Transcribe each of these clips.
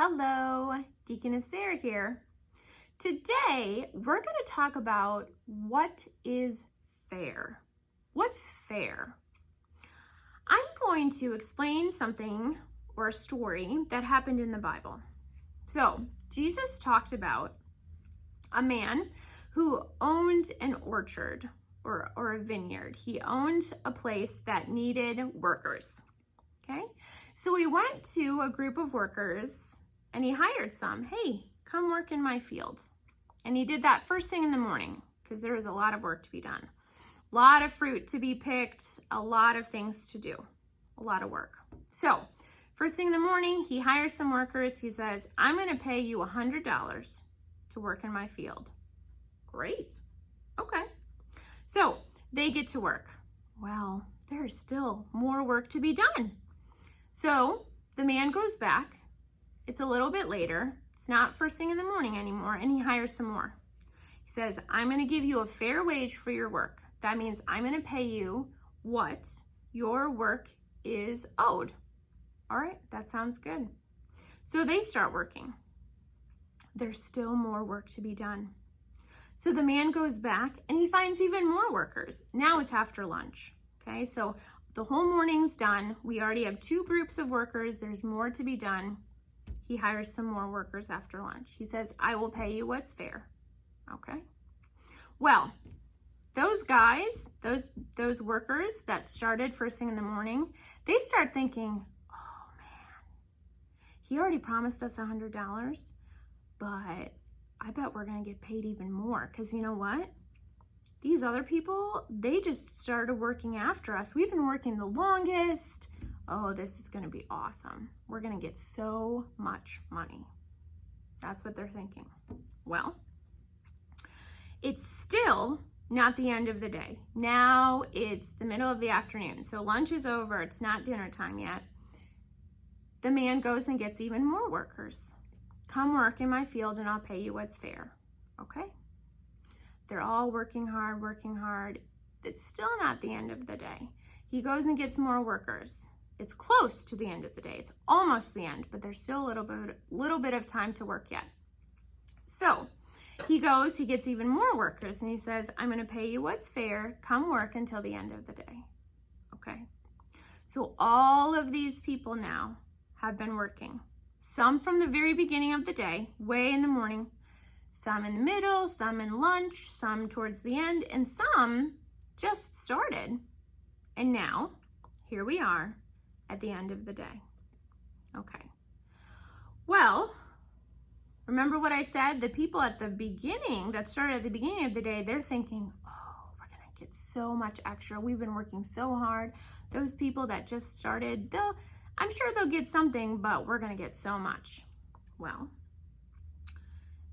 Hello, Deaconess Sarah here. Today, we're going to talk about what is fair. What's fair? I'm going to explain something or a story that happened in the Bible. So, Jesus talked about a man who owned an orchard or a vineyard. He owned a place that needed workers. Okay? So he went to a group of workers and he hired some. Hey, come work in my field. And he did that first thing in the morning because there was a lot of work to be done. A lot of fruit to be picked, a lot of things to do, a lot of work. So first thing in the morning, he hires some workers. He says, I'm going to pay you $100 to work in my field. Great. Okay. So they get to work. Well, there's still more work to be done. So the man goes back. It's a little bit later. It's not first thing in the morning anymore, and he hires some more. He says, I'm going to give you a fair wage for your work. That means I'm going to pay you what your work is owed. All right, that sounds good. So they start working. There's still more work to be done. So the man goes back and he finds even more workers. Now it's after lunch. Okay, so the whole morning's done. We already have 2 groups of workers. There's more to be done. He hires some more workers after lunch. He says, I will pay you what's fair. Okay. Well, those guys, those workers that started first thing in the morning, they start thinking, oh man, he already promised us $100, but I bet we're going to get paid even more. Because you know what? These other people, they just started working after us. We've been working the longest. Oh, this is going to be awesome. We're going to get so much money. That's what they're thinking. Well, it's still not the end of the day. Now it's the middle of the afternoon. So lunch is over. It's not dinner time yet. The man goes and gets even more workers. Come work in my field and I'll pay you what's fair. Okay? They're all working hard. It's still not the end of the day. He goes and gets more workers. It's close to the end of the day. It's almost the end, but there's still a little bit of time to work yet. So he goes, he gets even more workers, and he says, I'm going to pay you what's fair. Come work until the end of the day. Okay. So all of these people now have been working. Some from the very beginning of the day, way in the morning, some in the middle, some in lunch, some towards the end, and some just started. And now, here we are at the end of the day. Okay. Well, remember what I said? The people at the beginning, that started at the beginning of the day, they're thinking, oh, we're going to get so much extra. We've been working so hard. Those people that just started, I'm sure they'll get something, but we're going to get so much. Well,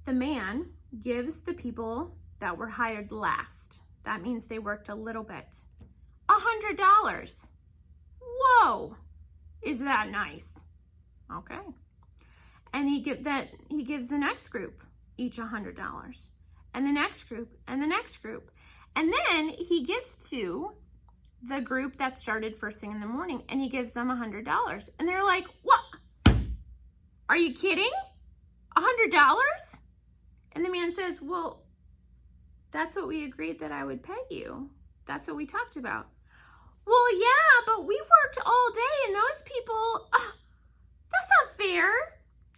the man gives the people that were hired last, that means they worked a little bit, $100. Whoa, is that nice? Okay. And he gives the next group each $100, and the next group, and the next group. And then he gets to the group that started first thing in the morning, and he gives them $100. And they're like, what? Are you kidding? $100? And the man says, well, that's what we agreed that I would pay you. That's what we talked about. Well, yeah, but we worked all day, and those people, that's not fair.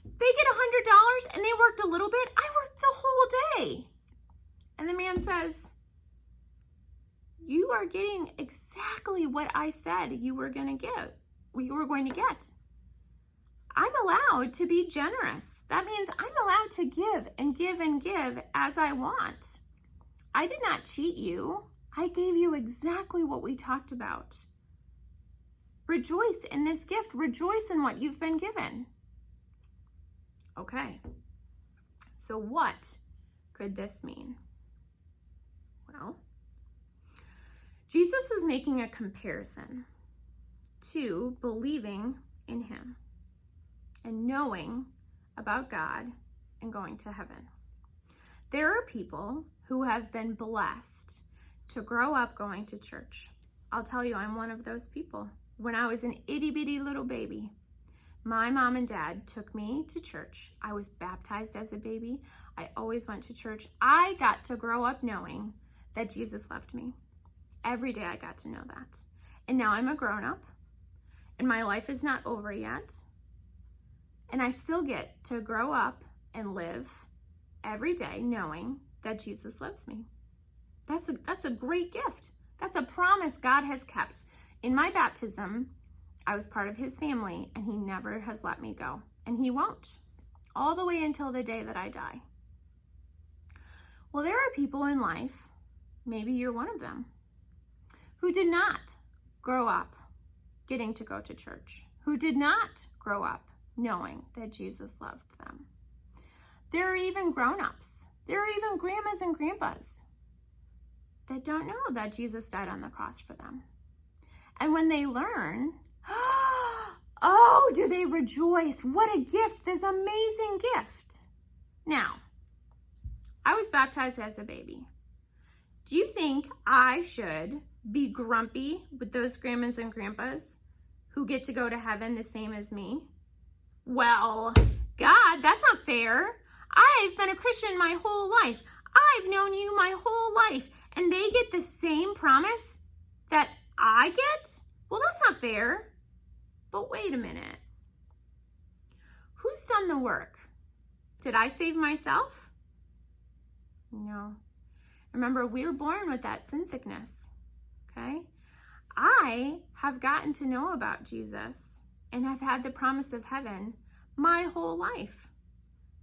They get $100 and they worked a little bit. I worked the whole day. And the man says, you are getting exactly what I said you were going to get. You were going to get. I'm allowed to be generous. That means I'm allowed to give and give and give as I want. I did not cheat you. I gave you exactly what we talked about. Rejoice in this gift. Rejoice in what you've been given. Okay. So what could this mean? Well, Jesus is making a comparison to believing in him and knowing about God and going to heaven. There are people who have been blessed to grow up going to church. I'll tell you, I'm one of those people. When I was an itty bitty little baby, My mom and dad took me to church. I was baptized as a baby. I always went to church. I got to grow up knowing that Jesus loved me. Every day I got to know that. And now I'm a grown-up, and my life is not over yet. And I still get to grow up and live every day knowing that Jesus loves me. That's a great gift. That's a promise God has kept. In my baptism, I was part of his family, and he never has let me go. And he won't, all the way until the day that I die. Well, there are people in life, maybe you're one of them, who did not grow up getting to go to church, who did not grow up knowing that Jesus loved them. There are even grown-ups. There are even grandmas and grandpas that don't know that Jesus died on the cross for them. And when they learn, oh, do they rejoice? What a gift, this amazing gift. Now, I was baptized as a baby. Do you think I should be grumpy with those grandmas and grandpas who get to go to heaven the same as me? Well, God, that's not fair. I've been a Christian my whole life. I've known you my whole life, and they get the same promise that I get? Well, that's not fair. But wait a minute. Who's done the work? Did I save myself? No. Remember, we were born with that sin sickness, okay? I have gotten to know about Jesus and have had the promise of heaven my whole life.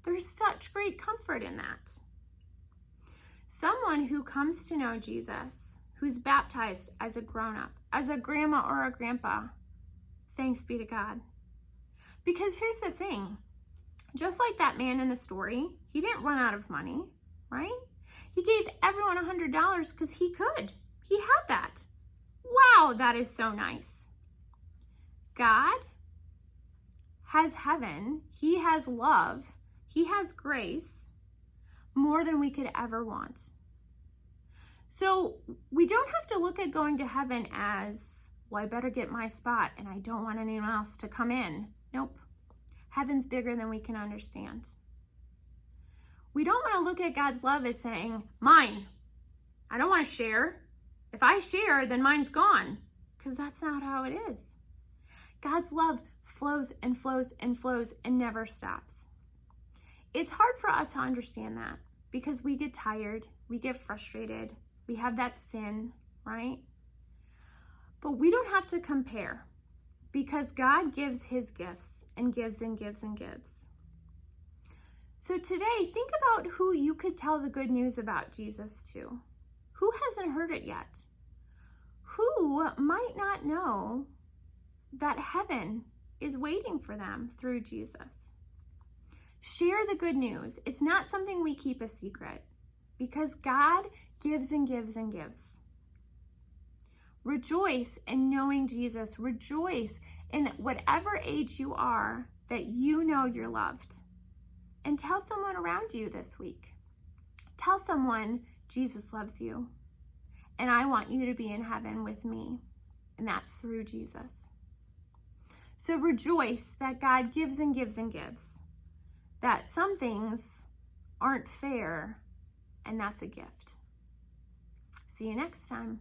There's such great comfort in that. Someone who comes to know Jesus, who's baptized as a grown-up, as a grandma or a grandpa, thanks be to God. Because here's the thing, just like that man in the story, he didn't run out of money, right? He gave everyone $100 because he could. He had that. Wow, that is so nice. God has heaven. He has love. He has grace more than we could ever want. So we don't have to look at going to heaven as, well, I better get my spot and I don't want anyone else to come in. Nope. Heaven's bigger than we can understand. We don't want to look at God's love as saying, mine. I don't want to share. If I share, then mine's gone. Because that's not how it is. God's love flows and flows and flows and never stops. It's hard for us to understand that because we get tired, we get frustrated, we have that sin, right? But we don't have to compare because God gives his gifts and gives and gives and gives. So today, think about who you could tell the good news about Jesus to. Who hasn't heard it yet? Who might not know that heaven is waiting for them through Jesus? Share the good news. It's not something we keep a secret because God gives and gives and gives. Rejoice in knowing Jesus. Rejoice in whatever age you are that you know you're loved. And tell someone around you this week. Tell someone Jesus loves you. And I want you to be in heaven with me. And that's through Jesus. So rejoice that God gives and gives and gives. That some things aren't fair, and that's a gift. See you next time.